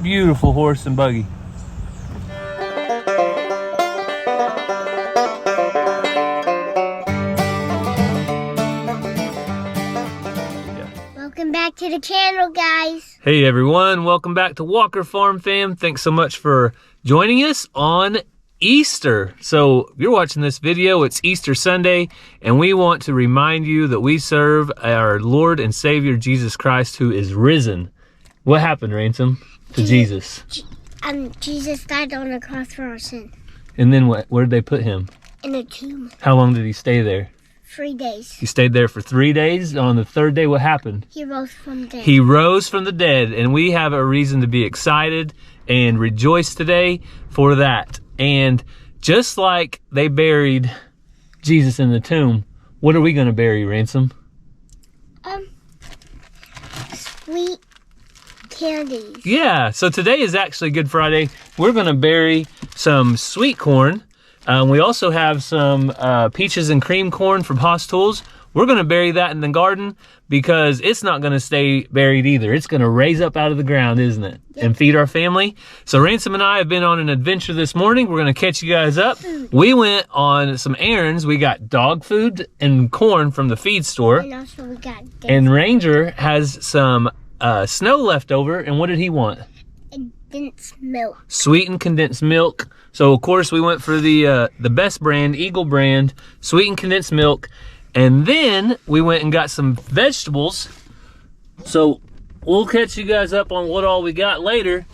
beautiful horse and buggy. Welcome back to the channel, guys. Hey everyone, welcome back to Walker Farm Fam. Thanks so much for joining us on Easter. So if you're watching this video, it's Easter Sunday, and we want to remind you that we serve our Lord and Savior Jesus Christ, who is risen. What happened, Ransom, to Jesus? Jesus died on the cross for our sin. And then where did they put him? In a tomb. How long did he stay there? 3 days. He stayed there for 3 days. On the third day, what happened? He rose from the dead. He rose from the dead, and we have a reason to be excited and rejoice today for that. And just like they buried Jesus in the tomb, what are we going to bury, Ransom? Sweet candies. Yeah, so today is actually Good Friday. We're going to bury some sweet corn. We also have some peaches and cream corn from Haas Tools. We're going to bury that in the garden because it's not going to stay buried either. It's going to raise up out of the ground, isn't it? Yep. And feed our family. So Ransom and I have been on an adventure this morning. We're going to catch you guys up. We went on some errands. We got dog food and corn from the feed store. And also we got And Ranger has some snow left over. And what did he want? Condensed milk. Sweetened condensed milk. So of course we went for the best brand, Eagle brand, sweetened condensed milk. And then we went and got some vegetables. So we'll catch you guys up on what all we got later.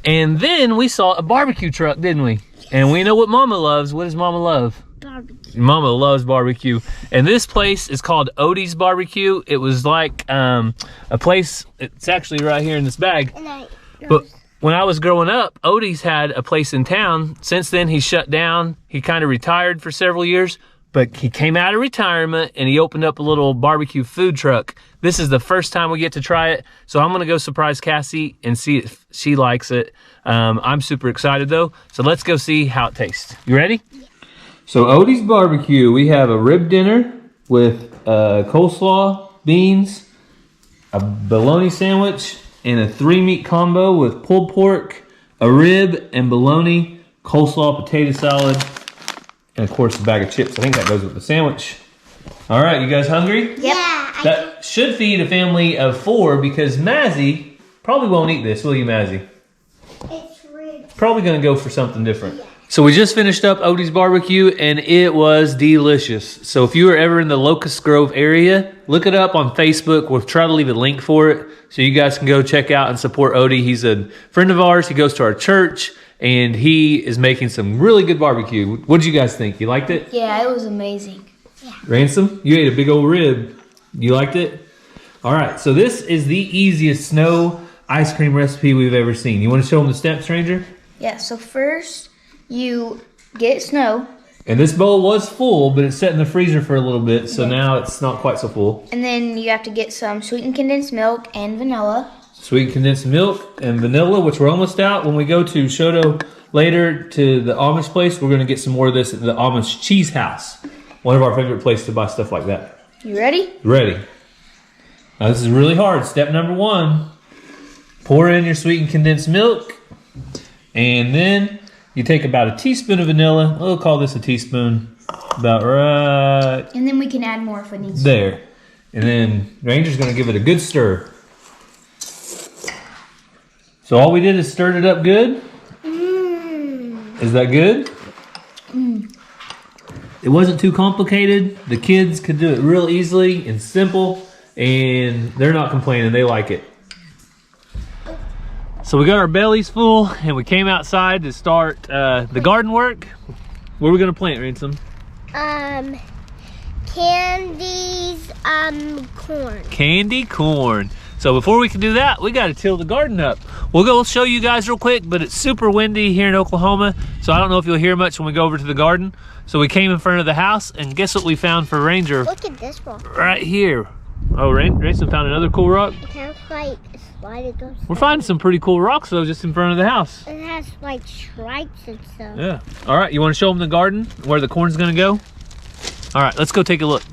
And then we saw a barbecue truck, didn't we? Yes. And we know what Mama loves. What does Mama love? Barbecue. Mama loves barbecue. And this place is called Odie's Barbecue. It was like a place, it's actually right here in this bag. But when I was growing up, Odie's had a place in town. Since then, he shut down. He kind of retired for several years. But he came out of retirement and he opened up a little barbecue food truck. This is the first time we get to try it. So I'm going to go surprise Cassie and see if she likes it. I'm super excited though. So let's go see how it tastes. You ready? Yeah. So Odie's Barbecue, we have a rib dinner with coleslaw, beans, a bologna sandwich, and a 3-meat combo with pulled pork, a rib, and bologna, coleslaw, potato salad, and of course a bag of chips. I think that goes with the sandwich. All right, you guys hungry? Yep. Yeah. That should feed a family of 4 because Mazzy probably won't eat this, will you, Mazzy? It's rib. Probably gonna go for something different. Yeah. So we just finished up Odie's Barbecue and it was delicious. So if you are ever in the Locust Grove area, look it up on Facebook. We'll try to leave a link for it so you guys can go check out and support Odie. He's a friend of ours. He goes to our church. And he is making some really good barbecue. What did you guys think? You liked it? Yeah, it was amazing. Yeah. Ransom, you ate a big old rib. You liked it? All right, so this is the easiest snow ice cream recipe we've ever seen. You want to show them the steps, Ranger? Yeah, so first you get snow. And this bowl was full, but it's set in the freezer for a little bit, so now it's not quite so full. And then you have to get some sweetened condensed milk and vanilla. Sweet condensed milk and vanilla, which we're almost out. When we go to Shoto later to the Amish place, we're going to get some more of this at the Amish Cheese House. One of our favorite places to buy stuff like that. You ready? Ready. Now this is really hard. Step number 1. Pour in your sweetened condensed milk. And then you take about a teaspoon of vanilla. We'll call this a teaspoon. About right And then we can add more if we need to. there. And then Ranger's going to give it a good stir. So all we did is stirred it up good. Is that good? It wasn't too complicated. The kids could do it real easily and simple, and they're not complaining. They like it. So we got our bellies full, and we came outside to start the garden work. What are we gonna plant, Ransom? Candies, corn. Candy corn. So before we can do that, we got to till the garden up. We'll go show you guys real quick, but it's super windy here in Oklahoma, so I don't know if you'll hear much when we go over to the garden. So we came in front of the house, and guess what we found for Ranger? Look at this one. Right here. Oh, Ransom found another cool rock? It has like a slide that goes. We're finding some pretty cool rocks, though, just in front of the house. It has like stripes and stuff. Yeah. All right, you want to show them the garden, where the corn's going to go? All right, let's go take a look.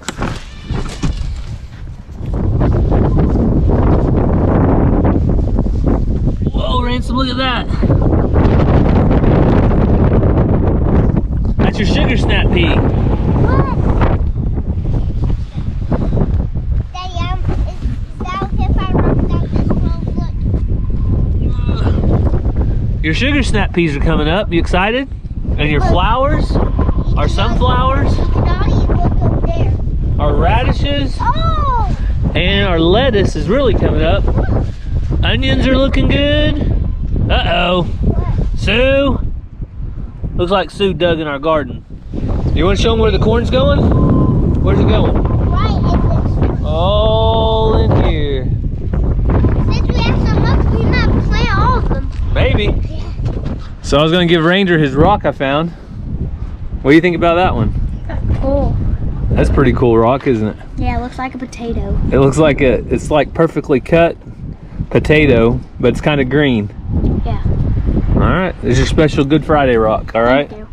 Ransom, look at that. That's your sugar snap pea. What? Daddy, is that okay if I rub down this road? Look. Your sugar snap peas are coming up. You excited? And your flowers, our sunflowers, You can already look up there. our radishes, Oh! and our lettuce is really coming up. Onions are looking good. Uh-oh. Sue. Looks like Sue dug in our garden. You want to show them where the corn's going? Where's it going? Right in this one. All in here. Since we have so much, we might plant all of them. Maybe. Yeah. So I was going to give Ranger his rock I found. What do you think about that one? Cool. That's pretty cool rock, isn't it? Yeah, it looks like a potato. It looks like it's like perfectly cut potato, but it's kind of green. Yeah. All right, there's your special Good Friday rock, all right? Thank you.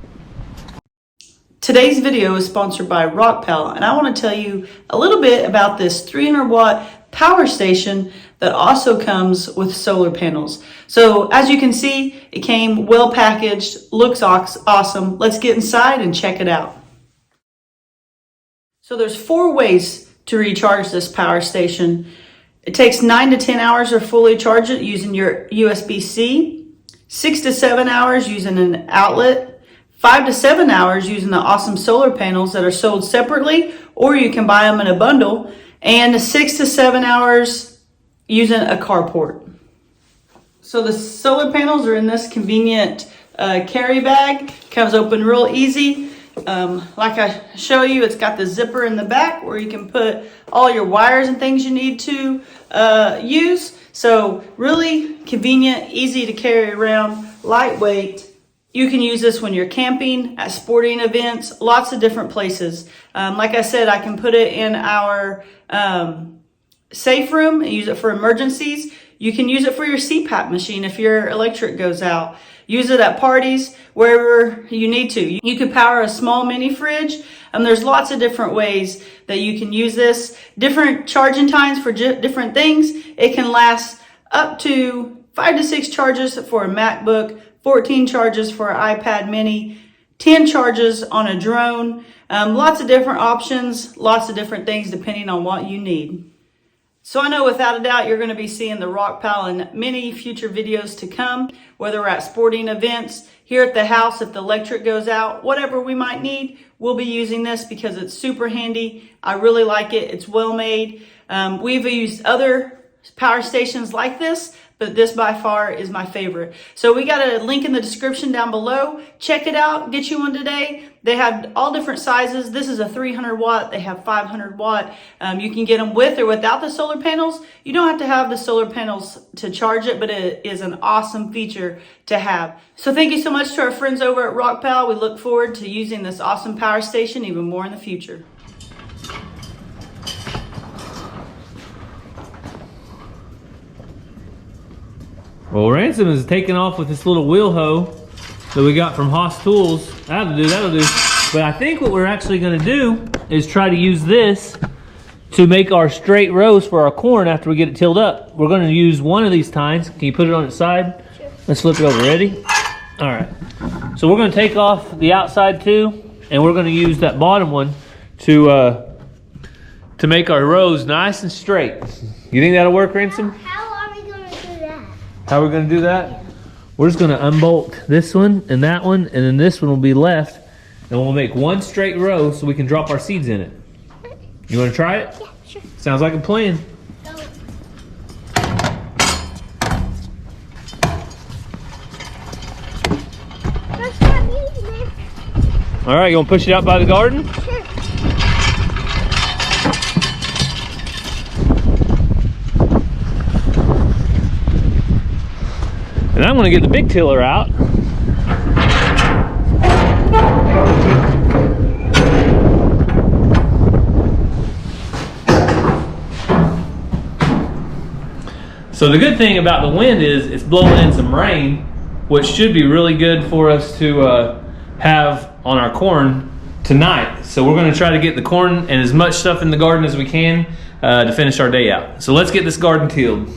Today's video is sponsored by Rockpal, and I want to tell you a little bit about this 300-watt power station that also comes with solar panels. So as you can see, it came well packaged, looks awesome. Let's get inside and check it out. So there's 4 ways to recharge this power station. It takes 9 to 10 hours to fully charge it using your USB-C, 6 to 7 hours using an outlet, 5 to 7 hours using the awesome solar panels that are sold separately, or you can buy them in a bundle, and 6 to 7 hours using a carport. So the solar panels are in this convenient carry bag. Comes open real easy. Like I show you, it's got the zipper in the back where you can put all your wires and things you need to use. So really convenient, easy to carry around, lightweight. You can use this when you're camping, at sporting events, lots of different places. Like I said, I can put it in our safe room and use it for emergencies. You can use it for your CPAP machine if your electric goes out. Use it at parties, wherever you need to. You could power a small mini fridge. There's lots of different ways that you can use this. Different charging times for different things. It can last up to 5 to 6 charges for a MacBook, 14 charges for an iPad mini, 10 charges on a drone. Lots of different options, lots of different things depending on what you need. So I know without a doubt you're going to be seeing the Rockpal in many future videos to come, whether we're at sporting events, here at the house if the electric goes out, whatever we might need, we'll be using this because it's super handy. I really like it. It's well made. We've used other power stations like this, but this by far is my favorite. So we got a link in the description down below. Check it out. Get you one today. They have all different sizes. This is a 300 watt. They have 500 watt. You can get them with or without the solar panels. You don't have to have the solar panels to charge it, but it is an awesome feature to have. So thank you so much to our friends over at Rockpal. We look forward to using this awesome power station even more in the future. Well, Ransom is taking off with this little wheel hoe that we got from Haas Tools. That'll do. But I think what we're actually gonna do is try to use this to make our straight rows for our corn after we get it tilled up. We're gonna use one of these tines. Can you put it on its side? Sure. Let's flip it over. Ready? All right. So we're gonna take off the outside two, and we're gonna use that bottom one to make our rows nice and straight. You think that'll work, Ransom? How are we going to do that? How are we gonna do that? We're just gonna unbolt this one and that one, and then this one will be left, and we'll make one straight row so we can drop our seeds in it. You wanna try it? Yeah, sure. Sounds like a plan. Go. Let's start using it. All right, you wanna push it out by the garden? Sure. And I'm gonna get the big tiller out. So the good thing about the wind is it's blowing in some rain, which should be really good for us to have on our corn tonight. So we're gonna try to get the corn and as much stuff in the garden as we can to finish our day out. So let's get this garden tilled.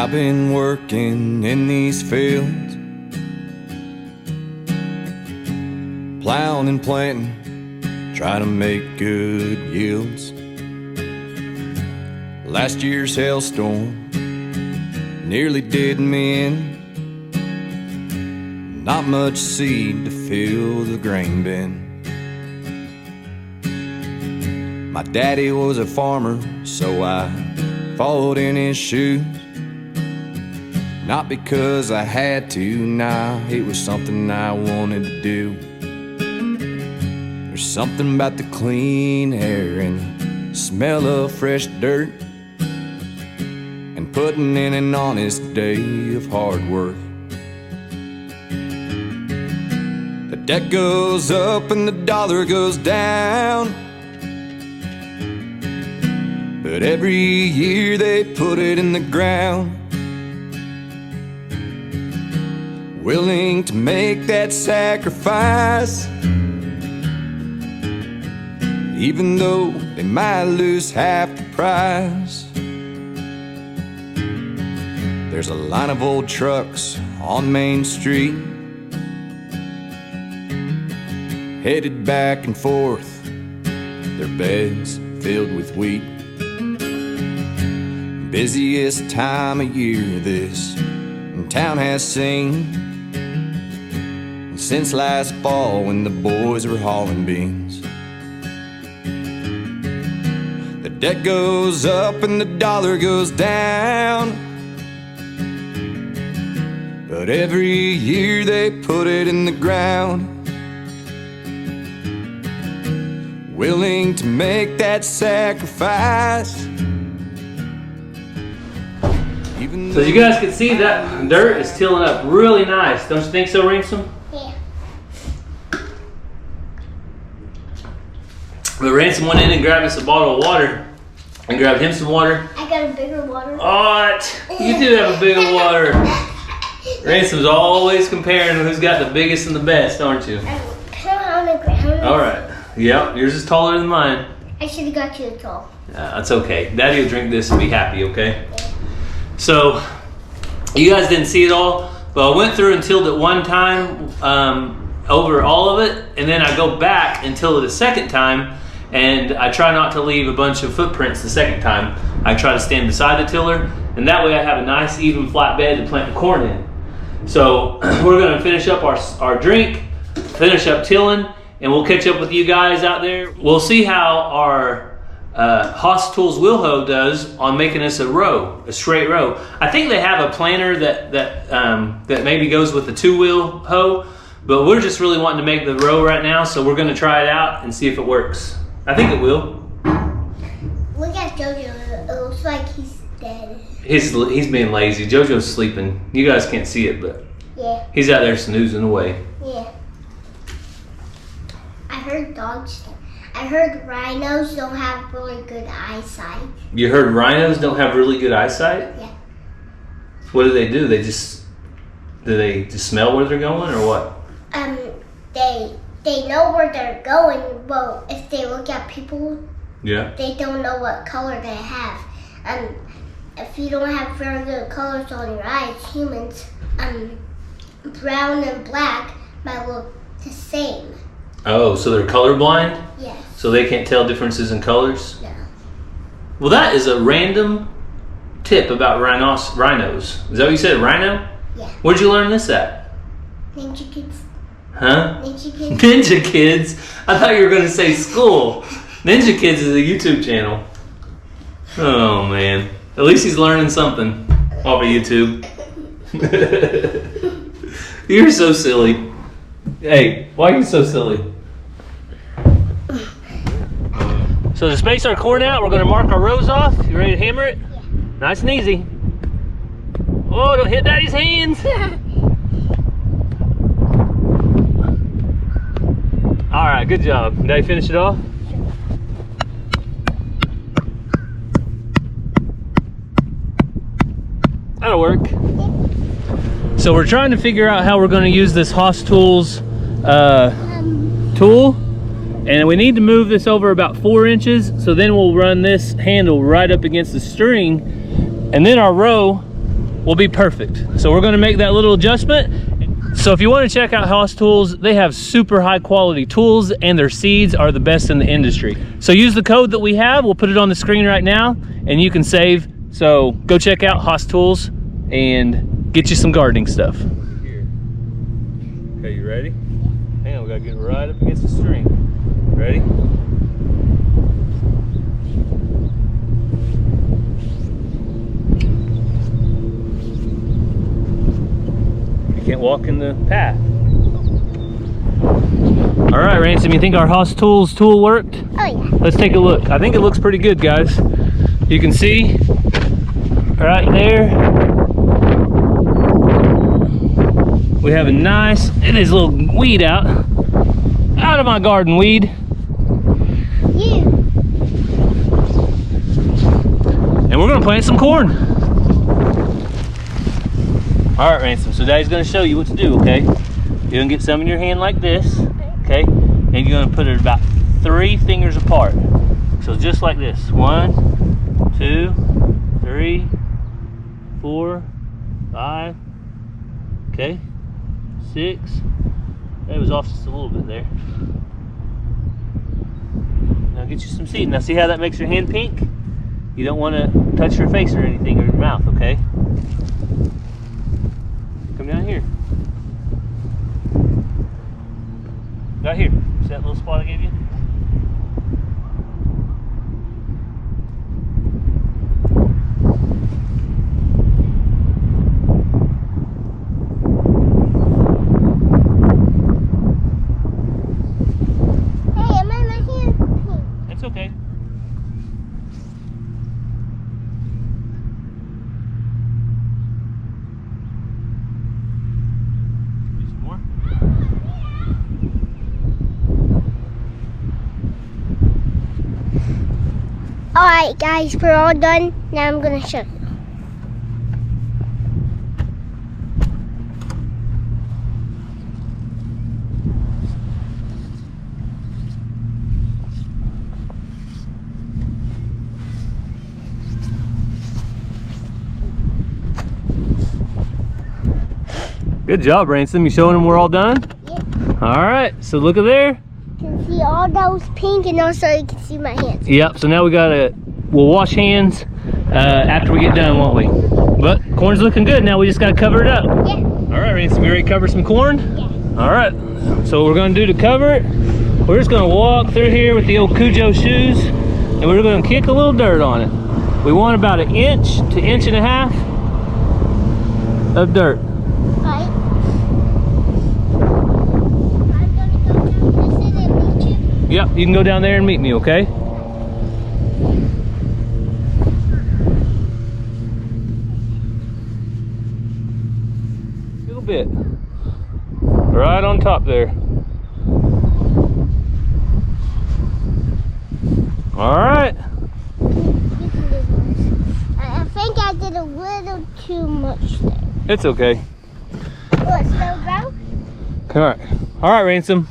I've been working in these fields, plowing and planting, trying to make good yields. Last year's hailstorm nearly did me in. Not much seed to fill the grain bin. My daddy was a farmer, so I followed in his shoes. Not because I had to, nah, it was something I wanted to do. There's something about the clean air and the smell of fresh dirt, and putting in an honest day of hard work. The debt goes up and the dollar goes down, but every year they put it in the ground. Willing to make that sacrifice, even though they might lose half the price. There's a line of old trucks on Main Street, headed back and forth, their beds filled with wheat. Busiest time of year this town has seen since last fall when the boys were hauling beans. The debt goes up and the dollar goes down, but every year they put it in the ground. Willing to make that sacrifice. So as you guys can see, that dirt is tilling up really nice. Don't you think so, Ransom? Yeah. But Ransom went in and grabbed us a bottle of water and grabbed him some water. I got a bigger water. What? You do have a bigger water. Ransom's always comparing who's got the biggest and the best, aren't you? Put it on the ground. All right. Yep, yours is taller than mine. I should have got you a tall. That's okay. Daddy will drink this and be happy, okay? So, you guys didn't see it all, but I went through and tilled it one time over all of it, and then I go back and till it a second time, and I try not to leave a bunch of footprints the second time. I try to stand beside the tiller, and that way I have a nice even flat bed to plant the corn in. So, we're going to finish up our drink, finish up tilling, and we'll catch up with you guys out there. We'll see how our Haas Tools wheel hoe does on making us a straight row. I think they have a planter that maybe goes with the 2-wheel hoe, but we're just really wanting to make the row right now, so we're going to try it out and see if it works. I think it will. Look at JoJo. It looks like he's dead. He's being lazy. JoJo's sleeping. You guys can't see it, but Yeah. he's out there snoozing away. Yeah. I heard rhinos don't have really good eyesight. You heard rhinos don't have really good eyesight? Yeah. What do? Do they just smell where they're going, or what? They know where they're going, but if they look at people, Yeah. they don't know what color they have. If you don't have very good colors on your eyes, humans, brown and black might look the same. Oh, so they're colorblind? Yes. So they can't tell differences in colors? No. Well, that is a random tip about rhinos. Is that what you said, rhino? Yeah. Where'd you learn this at? Ninja Kids. Huh? Ninja Kids. Ninja Kids? I thought you were going to say school. Ninja Kids is a YouTube channel. Oh, man. At least he's learning something off of YouTube. You're so silly. Hey, why are you so silly? So to space our corn out, we're going to mark our rows off. You ready to hammer it? Yeah. Nice and easy. Oh, don't hit Daddy's hands. All right, good job. Daddy finish it off? That'll work. So we're trying to figure out how we're going to use this Haas Tools tool, and we need to move this over about 4 inches, so then we'll run this handle right up against the string, and then our row will be perfect. So we're gonna make that little adjustment. So if you wanna check out Haas Tools, they have super high quality tools and their seeds are the best in the industry. So use the code that we have, we'll put it on the screen right now and you can save. So go check out Haas Tools and get you some gardening stuff. Here. Okay, you ready? Hang on, we gotta get right up against the string. Ready? You can't walk in the path. All right, Ransom, you think our Haas Tools tool worked? Oh yeah. Let's take a look. I think it looks pretty good, guys. You can see right there, we have a nice, it is a little weed out of my garden weed. You. And we're gonna plant some corn. All right, Ransom, so Daddy's gonna show you what to do, okay? You're gonna get some in your hand like this, okay? And you're gonna put it about 3 fingers apart. So just like this, 1, 2, 3, 4, 5, okay, 6. That was off just a little bit there. Now get you some seed. Now see how that makes your hand pink? You don't want to touch your face or anything or your mouth, okay? Come down here. Right here. See that little spot I gave you? Okay. Some more. Alright guys, we're all done. Now I'm gonna show you. Good job, Ransom. You showing them we're all done? Yeah. All right, so look at there. You can see all those pink and also you can see my hands. Yep, so now we'll wash hands after we get done, won't we? But corn's looking good. Now we just gotta cover it up. Yeah. All right, Ransom, you ready to cover some corn? Yeah. All right, so what we're gonna do to cover it, we're just gonna walk through here with the old Cujo shoes and we're gonna kick a little dirt on it. We want about 1 inch to 1.5 inches of dirt. Right. I'm gonna go down this and meet you. Yep, you can go down there and meet me, okay? A little bit. Right on top there. All right. I think I did a little too much there. It's okay. What, still broke? All right, Ransom.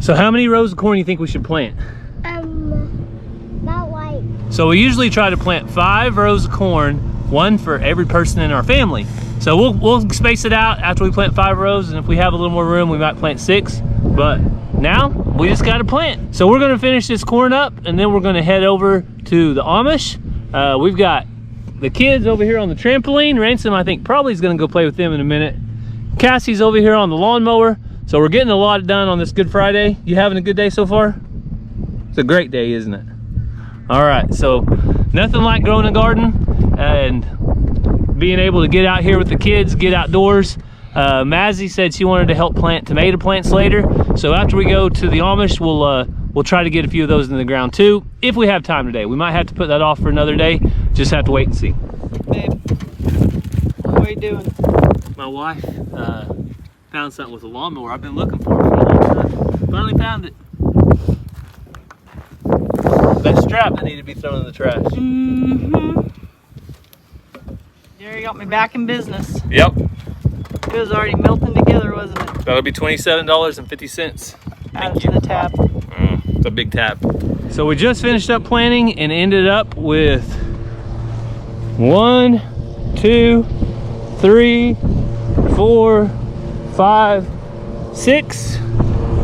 So how many rows of corn do you think we should plant? About like... So we usually try to plant 5 rows of corn, 1 for every person in our family. So we'll space it out after we plant 5 rows, and if we have a little more room, we might plant 6. But now we just got to plant. So we're gonna finish this corn up, and then we're gonna head over to the Amish. We've got the kids over here on the trampoline. Ransom, I think, probably is gonna go play with them in a minute. Cassie's over here on the lawnmower. So we're getting a lot done on this Good Friday. You having a good day so far? It's a great day, isn't it? All right, so nothing like growing a garden and being able to get out here with the kids, get outdoors. Mazzy said she wanted to help plant tomato plants later. So after we go to the Amish, we'll try to get a few of those in the ground too, if we have time today. We might have to put that off for another day. Just have to wait and see. Babe, what are you doing? My wife found something with a lawnmower. I've been looking for it for a long time. Finally found it. That strap that needed to be thrown in the trash. Mm-hmm. Jerry got me back in business. Yep. It was already melting together, wasn't it? That'll be $27.50. Out to the tap. It's a big tap. So we just finished up planting and ended up with 1, 2, 3, 4, 5, 6.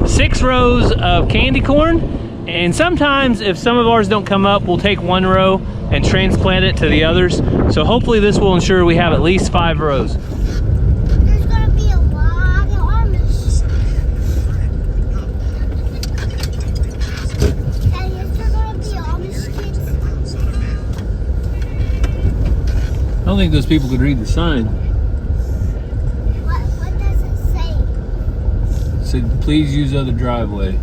6 rows of candy corn. And sometimes if some of ours don't come up, we'll take 1 row and transplant it to the others. So hopefully this will ensure we have at least 5 rows. There's gonna be a lot of Amish. And is there gonna be Amish kids? I don't think those people could read the sign. What does it say? It said, please use other driveway.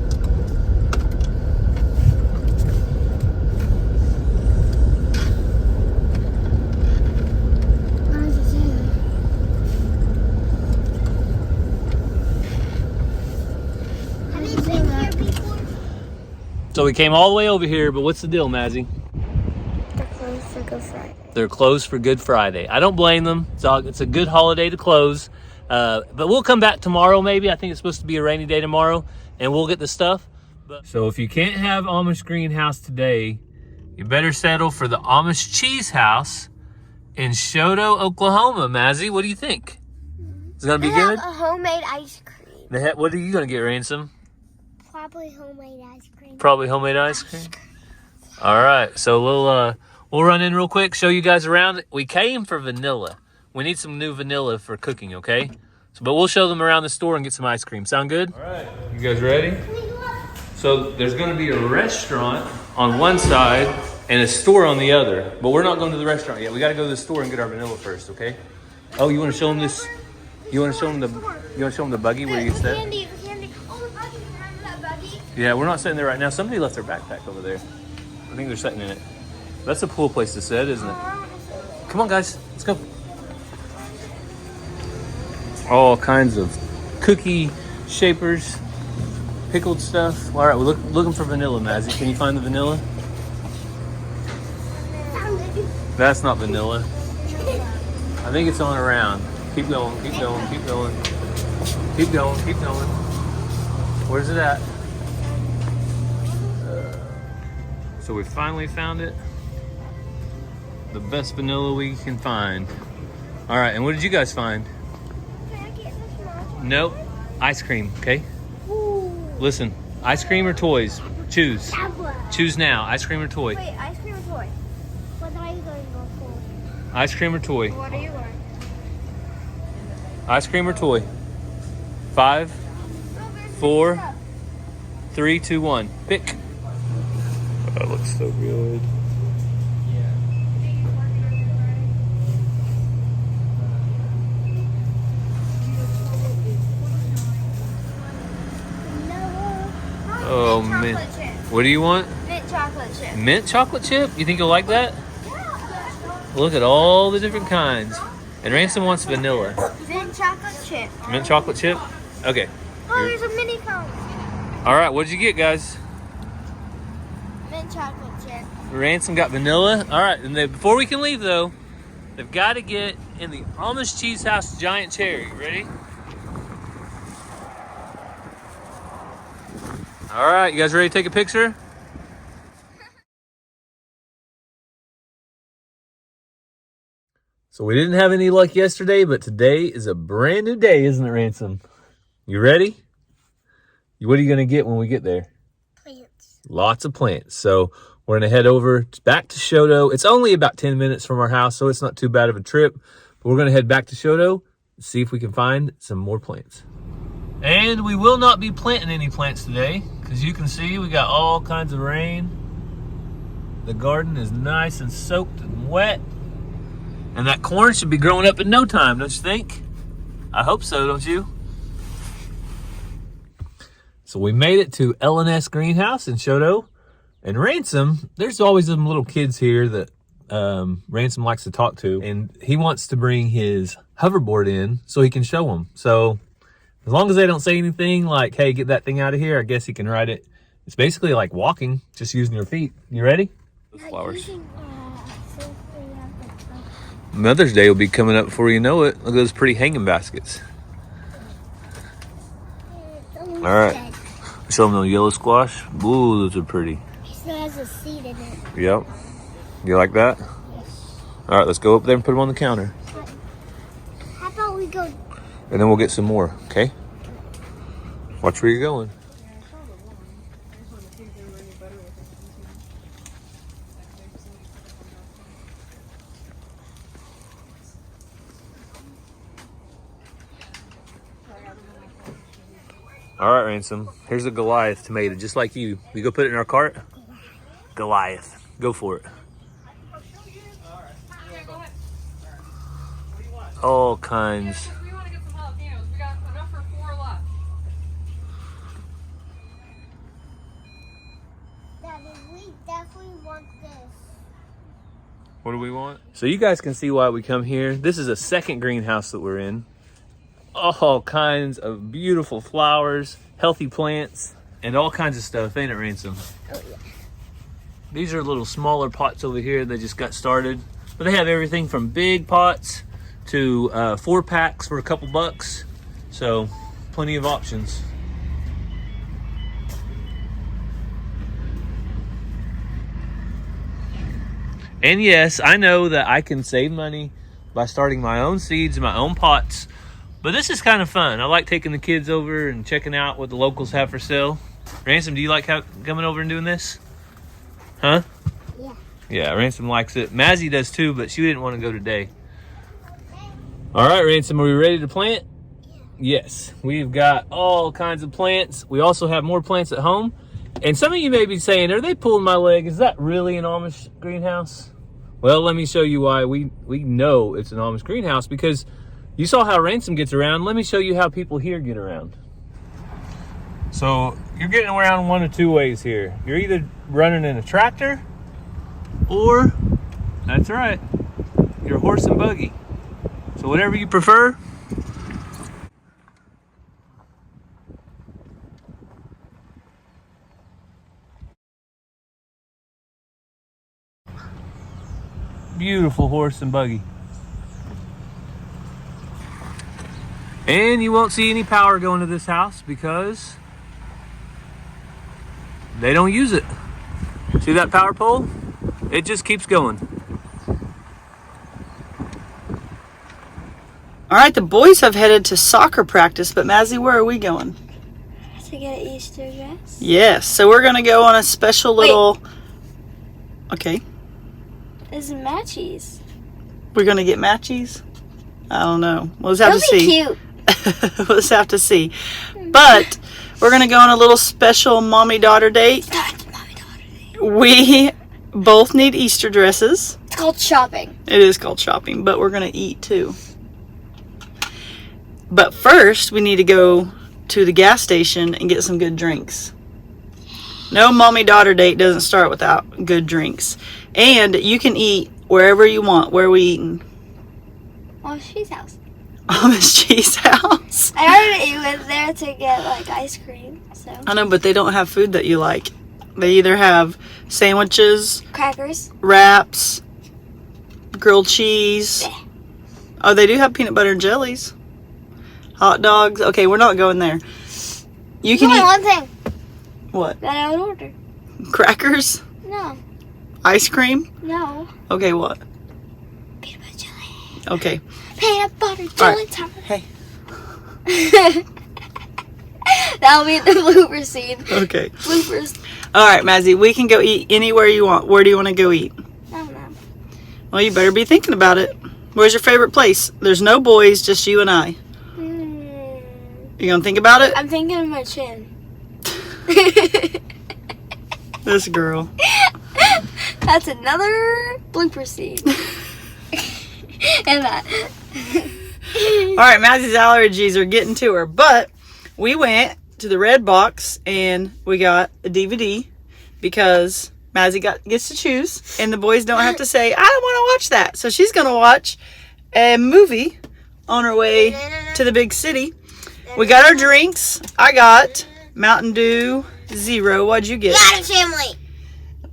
What does it say? Have you been here before? So we came all the way over here, but what's the deal, Mazzy? They're closed for Good Friday. They're closed for Good Friday. I don't blame them. It's a good holiday to close. But we'll come back tomorrow maybe. I think it's supposed to be a rainy day tomorrow, and we'll get the stuff. So if you can't have Amish greenhouse today, you better settle for the Amish cheese house in Shoto, Oklahoma. Mazzy, what do you think? Is it gonna be good? A homemade ice cream. What are you gonna get, Ransom? Probably homemade ice cream. Probably homemade ice cream. All right, so we'll run in real quick, show you guys around. We came for vanilla. We need some new vanilla for cooking, okay? But we'll show them around the store and get some ice cream. Sound good? All right, you guys ready? So there's gonna be a restaurant on one side and a store on the other, but we're not going to the restaurant yet. We gotta go to the store and get our vanilla first, okay? Oh, you wanna show them this? You wanna show them the buggy where you get that? Candy. Oh, the buggy. Remember that buggy? Yeah, we're not sitting there right now. Somebody left their backpack over there. I think they're sitting in it. That's a cool place to sit, isn't it? Come on, guys, let's go. All kinds of cookie shapers, pickled stuff. All right, we're looking for vanilla, Mazzy. Can you find the vanilla? That's not vanilla. I think it's on around. Keep going, keep going, keep going. Keep going, keep going. Where's it at? So we finally found it. The best vanilla we can find. All right, and what did you guys find? Can I get this one? Nope. Ice cream, okay? Ooh. Listen, ice cream or toys? Choose. Tablet. Choose now, ice cream or toy? Wait, ice cream or toy? What are you going to go for? Ice cream or toy? What are you going? Ice cream or toy? 5, 4, 3, 2, 1. Pick. That looks so good. Oh man. What do you want? Mint chocolate chip. Mint chocolate chip? You think you'll like that? Look at all the different kinds. And Ransom wants vanilla. Mint chocolate chip. Mint chocolate chip? Okay. Oh, there's a mini cone. All right, what'd you get, guys? Mint chocolate chip. Ransom got vanilla. All right, and before we can leave though, they've got to get in the Amish Cheese House giant cherry. Ready? All right, you guys ready to take a picture? So we didn't have any luck yesterday, but today is a brand new day, isn't it, Ransom? You ready? What are you gonna get when we get there? Plants. Lots of plants. So we're gonna head over back to Shoto. It's only about 10 minutes from our house, so it's not too bad of a trip. But we're gonna head back to Shoto and see if we can find some more plants. And we will not be planting any plants today, because you can see we got all kinds of rain. The garden is nice and soaked and wet. And that corn should be growing up in no time, don't you think? I hope so, don't you? So we made it to L&S Greenhouse in Shoto. And Ransom, there's always some little kids here that Ransom likes to talk to. And he wants to bring his hoverboard in so he can show them. So as long as they don't say anything like, hey, get that thing out of here, I guess he can ride it. It's basically like walking, just using your feet. You ready? Those flowers. Mother's Day will be coming up before you know it. Look at those pretty hanging baskets. All right. Show them the yellow squash. Ooh, those are pretty. It still has a seed in it. Yep. You like that? Yes. All right, let's go up there and put them on the counter. How about we go? And then we'll get some more, okay? Watch where you're going. All right, Ransom. Here's a Goliath tomato, just like you. We go put it in our cart? Goliath. Go for it. All kinds. We want to get some jalapenos. We got enough for 4 left. Daddy, we definitely want this. What do we want? So you guys can see why we come here. This is a second greenhouse that we're in. All kinds of beautiful flowers, healthy plants, and all kinds of stuff, ain't it, Ransom? Oh, yeah. These are little smaller pots over here. They just got started. But they have everything from big pots to 4-packs for a couple bucks. So plenty of options. And yes, I know that I can save money by starting my own seeds in my own pots. But this is kind of fun. I like taking the kids over and checking out what the locals have for sale. Ransom, do you like coming over and doing this? Huh? Yeah. Yeah, Ransom likes it. Mazzy does too, but she didn't want to go today. All right, Ransom, are we ready to plant? Yeah. Yes, we've got all kinds of plants. We also have more plants at home. And some of you may be saying, are they pulling my leg? Is that really an Amish greenhouse? Well, let me show you why we know it's an Amish greenhouse, because you saw how Ransom gets around. Let me show you how people here get around. So you're getting around one of two ways here. You're either running in a tractor, or, that's right, your horse and buggy. So whatever you prefer. Beautiful horse and buggy. And you won't see any power going to this house because they don't use it. See that power pole? It just keeps going. All right, the boys have headed to soccer practice, but Mazzy, where are we going? To get an Easter dress. Yes, so we're going to go on a special little... Okay. It's matchies. We're going to get matchies? I don't know. We'll just have to see. Cute. We'll just have to see. But we're going to go on a little special mommy-daughter date. We both need Easter dresses. It's called shopping. It is called shopping, but we're going to eat too. But first, we need to go to the gas station and get some good drinks. No mommy-daughter date doesn't start without good drinks. And you can eat wherever you want. Where are we eating? She's house. Amish Cheese House. I already went there to get like ice cream. So I know, but they don't have food that you like. They either have sandwiches, crackers, wraps, grilled cheese. Oh, they do have peanut butter and jellies. Hot dogs. Okay, we're not going there. You can only eat... one thing What? that I would order. Crackers? No. Ice cream? No. Okay, what? Peanut butter jelly. Okay. Peanut butter All jelly right. time. Hey. That'll be the blooper scene. Okay. Bloopers. All right, Mazzy, we can go eat anywhere you want. Where do you want to go eat? I don't know. Well, you better be thinking about it. Where's your favorite place? There's no boys, just you and I. You gonna think about it? I'm thinking of my chin. This girl. That's another blooper scene. And that. All right, Mazzy's allergies are getting to her, but we went to the Red Box and we got a DVD because Mazzy gets to choose, and the boys don't have to say, I don't want to watch that. So she's going to watch a movie on her way to the big city. We got our drinks. I got Mountain Dew Zero. What'd you get? Got a family.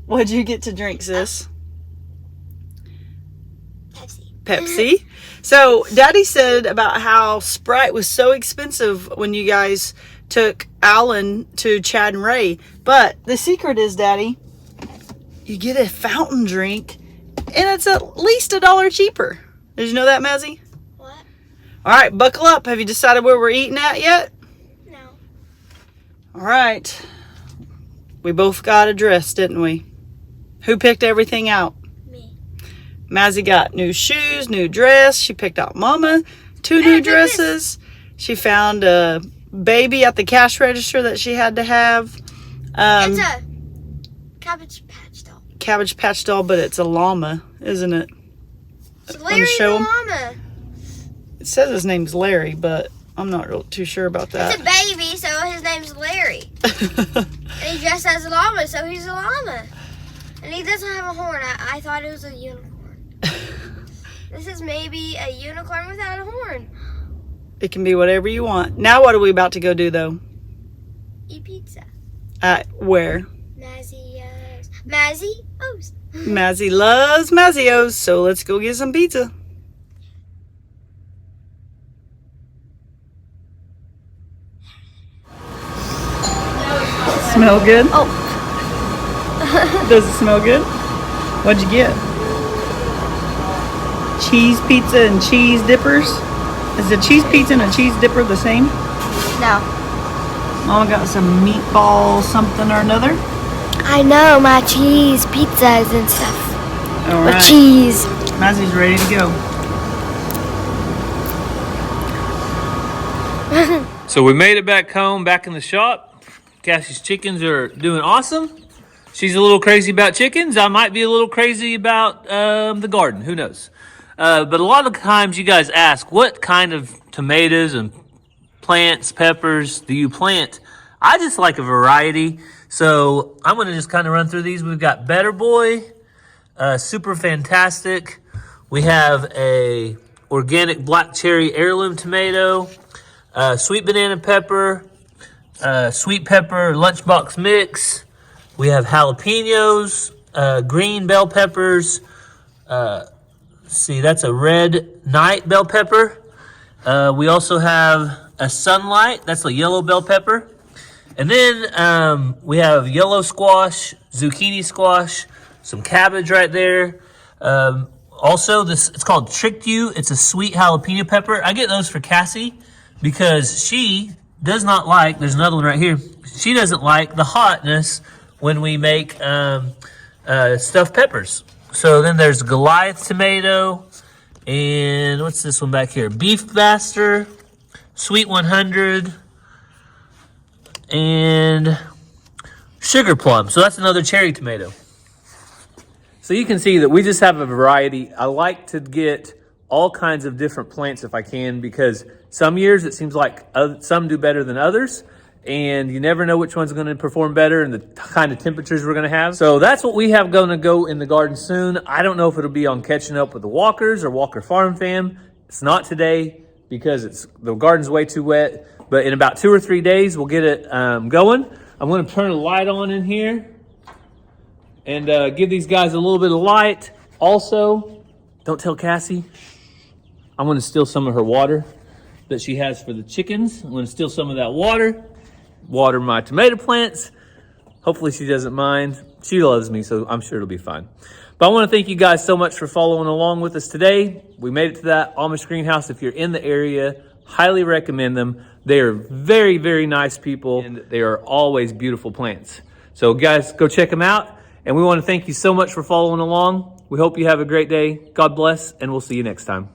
What'd you get to drink, sis? Pepsi. So Daddy said about how Sprite was so expensive when you guys took Alan to Chad and Ray. But the secret is, Daddy, you get a fountain drink And it's at least $1 cheaper. Did you know that, Mazzy? What? All right, buckle up. Have you decided where we're eating at yet? No. All right. We both got a dress, didn't we? Who picked everything out? Me. Mazzy got new shoes, new dress. She picked out Mama 2 new dresses. She found a baby at the cash register that she had to have. It's a Cabbage Patch doll. Cabbage Patch doll, but it's a llama, isn't it? Larry show the 'em? llama. It says his name's Larry, but I'm not real too sure about that. It's a baby, so his name's Larry. And he dressed as a llama, so he's a llama. And he doesn't have a horn. I thought it was a unicorn. This is maybe a unicorn without a horn. It can be whatever you want. Now what are we about to go do, though? Eat pizza. Where? Mazzy-O's. Mazzy loves Mazzy-O's, so let's go get some pizza. Smell good? Oh. Does it smell good? What'd you get? Cheese pizza and cheese dippers? Is a cheese pizza and a cheese dipper the same? No. Mama got some meatball something or another. I know, my cheese pizzas and stuff. All With right. cheese. Mazzy's ready to go. So we made it back home, back in the shop. Cassie's chickens are doing awesome. She's a little crazy about chickens. I might be a little crazy about the garden. Who knows? But a lot of times you guys ask, what kind of tomatoes and plants, peppers do you plant? I just like a variety. So I'm going to just kind of run through these. We've got Better Boy, Super Fantastic. We have a organic black cherry heirloom tomato, sweet banana pepper, sweet pepper lunchbox mix. We have jalapenos, green bell peppers. See, that's a red night bell pepper. We also have a sunlight. That's a yellow bell pepper. And then we have yellow squash, zucchini squash, some cabbage right there. Also, it's called Tricked You. It's a sweet jalapeno pepper. I get those for Cassie because she does not like, there's another one right here. She doesn't like the hotness when we make stuffed peppers. So then there's Goliath tomato, and what's this one back here? Beef Master, Sweet 100, and Sugar Plum. So that's another cherry tomato. So you can see that we just have a variety. I like to get all kinds of different plants if I can, because some years it seems like some do better than others. And you never know which one's going to perform better and the kind of temperatures we're going to have. So that's what we have going to go in the garden soon. I don't know if it'll be on Catching Up with the Walkers or Walker Farm Fam. It's not today because the garden's way too wet. But in about 2 or 3 days, we'll get it going. I'm going to turn a light on in here and give these guys a little bit of light. Also, don't tell Cassie, I'm going to steal some of her water that she has for the chickens. I'm going to steal some of that water. Water my tomato plants. Hopefully she doesn't mind. She loves me, so I'm sure it'll be fine. But I want to thank you guys so much for following along with us today. We made it to that Amish greenhouse. If you're in the area, highly recommend them. They are very, very nice people, and they are always beautiful plants. So guys, go check them out. And we want to thank you so much for following along. We hope you have a great day. God bless, and we'll see you next time.